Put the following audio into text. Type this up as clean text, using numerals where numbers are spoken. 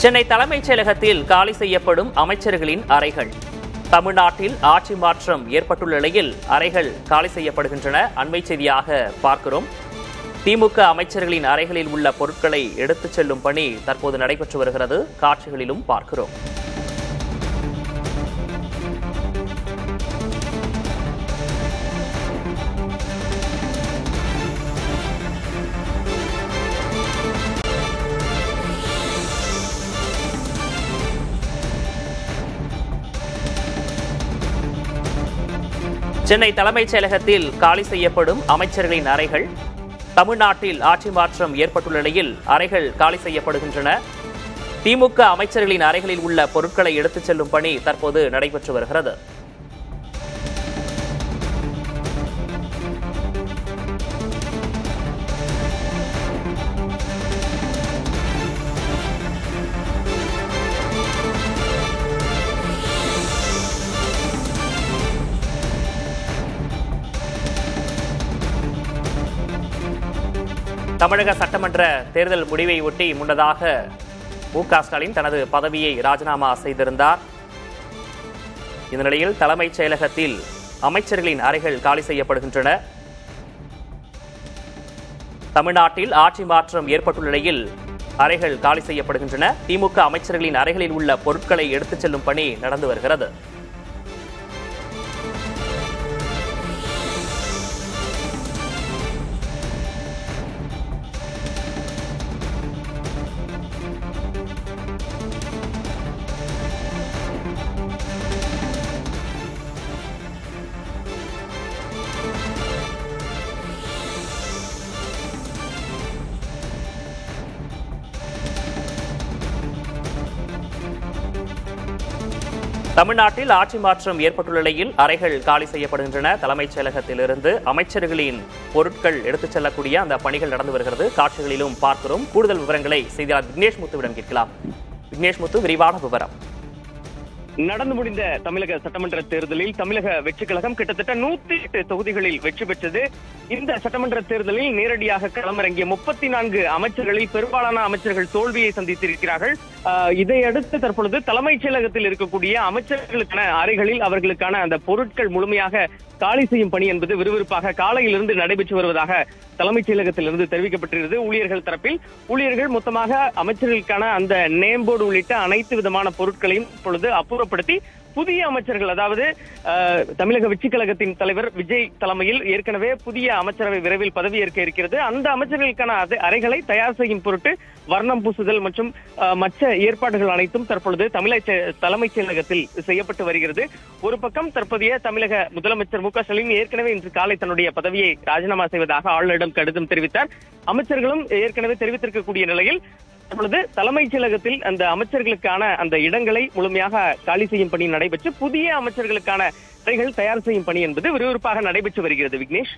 சென்னை தலைமைச் செயலகத்தில் காலி செய்யப்படும் அமைச்சர்களின் அறைகள். தமிழ்நாட்டில் ஆட்சி மாற்றம் ஏற்பட்டுள்ள நிலையில் அறைகள் காலி செய்யப்படுகின்றன. அண்மை செய்தியாக பார்க்கிறோம். திமுக அமைச்சர்களின் அறைகளில் உள்ள பொருட்களை எடுத்துச் செல்லும் பணி தற்போது நடைபெற்று வருகிறது. காட்சிகளிலும் பார்க்கிறோம். சென்னை தலைமைச் செயலகத்தில் காலி செய்யப்படும் அமைச்சர்களின் அறைகள். தமிழ்நாட்டில் ஆட்சி மாற்றம் ஏற்பட்டுள்ள நிலையில் அறைகள் காலி செய்யப்படுகின்றன. திமுக அமைச்சர்களின் அறைகளில் உள்ள பொருட்களை எடுத்துச் செல்லும் பணி தற்போது நடைபெற்று வருகிறது. தமிழக சட்டமன்ற தேர்தல் முடிவை ஒட்டி முன்னதாக மு.க. ஸ்டாலின் தனது பதவியை ராஜினாமா செய்திருந்தார். இந்த நிலையில் தலைமைச் செயலகத்தில் அமைச்சர்களின் அறைகள் காலி செய்யப்படுகின்றன. தமிழ்நாட்டில் ஆட்சி மாற்றம் ஏற்பட்டுள்ள நிலையில் அறைகள் காலி செய்யப்படுகின்றன. திமுக அமைச்சர்களின் அறைகளில் உள்ள பொருட்களை எடுத்துச் செல்லும் பணி நடந்து வருகிறது. தமிழ்நாட்டில் ஆட்சி மாற்றம் ஏற்பட்டுள்ள நிலையில் அறைகள் காலி செய்யப்படுகின்றன. தலைமைச் செயலகத்திலிருந்து அமைச்சர்களின் பொருட்கள் எடுத்துச் செல்லக்கூடிய அந்த பணிகள் நடந்து வருகிறது. காட்சிகளிலும் பார்க்கிறோம். கூடுதல் விவரங்களை செய்தியாளர் விக்னேஷ் முத்துவிடம் கேட்கலாம். விக்னேஷ் முத்து, விரிவான விவரம். நடந்து முடிந்த தமிழக சட்டமன்ற தேர்தலில் தமிழக வெற்றி கழகம் கிட்டத்தட்ட 108 தொகுதிகளில் வெற்றி பெற்றது. இந்த சட்டமன்ற தேர்தலில் நேரடியாக களமிறங்கிய 34 அமைச்சர்களில் பெரும்பாலான அமைச்சர்கள் தோல்வியை சந்தித்திருக்கிறார்கள். இதையடுத்து தற்பொழுது தலைமைச் செயலகத்தில் இருக்கக்கூடிய அமைச்சர்களுக்கான அறைகளில் அவர்களுக்கான அந்த பொருட்கள் முழுமையாக காலி செய்யும் பணி என்பது விறுவிறுப்பாக காலையிலிருந்து நடைபெற்று வருவதாக தலைமைச் செயலகத்திலிருந்து தெரிவிக்கப்பட்டிருந்தது. ஊழியர்கள் தரப்பில் ஊழியர்கள் மொத்தமாக அமைச்சர்களுக்கான அந்த நேம் போர்டு உள்ளிட்ட அனைத்து விதமான பொருட்களையும் இப்பொழுது அப்புறப்படுத்தி புதிய அமைச்சர்கள், அதாவது தமிழக வெற்றி கழகத்தின் தலைவர் விஜய் தலைமையில் ஏற்கனவே புதிய அமைச்சரவை விரைவில் பதவியேற்க இருக்கிறது. அந்த அமைச்சர்களுக்கான அறைகளை தயார் செய்யும் பொருட்டு வர்ணம் பூசுதல் மற்றும் மற்ற ஏற்பாடுகள் அனைத்தும் தற்பொழுது தலைமைச் செயலகத்தில் செய்யப்பட்டு வருகிறது. ஒரு பக்கம் தற்போதைய தமிழக முதலமைச்சர் மு.க. ஸ்டாலின் ஏற்கனவே இன்று காலை தன்னுடைய பதவியை ராஜினாமா செய்வதாக ஆளுநரிடம் கடிதம் தெரிவித்தார். அமைச்சர்களும் ஏற்கனவே தெரிவித்திருக்கக்கூடிய நிலையில் தற்பொழுது தலைமைச் செயலகத்தில் அந்த அமைச்சர்களுக்கான அந்த இடங்களை முழுமையாக காலி செய்யும் பணி நடைபெற்று புதிய அமைச்சர்களுக்கான அறைகள் தயார் செய்யும் பணி என்பது விறுவிறுப்பாக நடைபெற்று வருகிறது. விக்னேஷ்.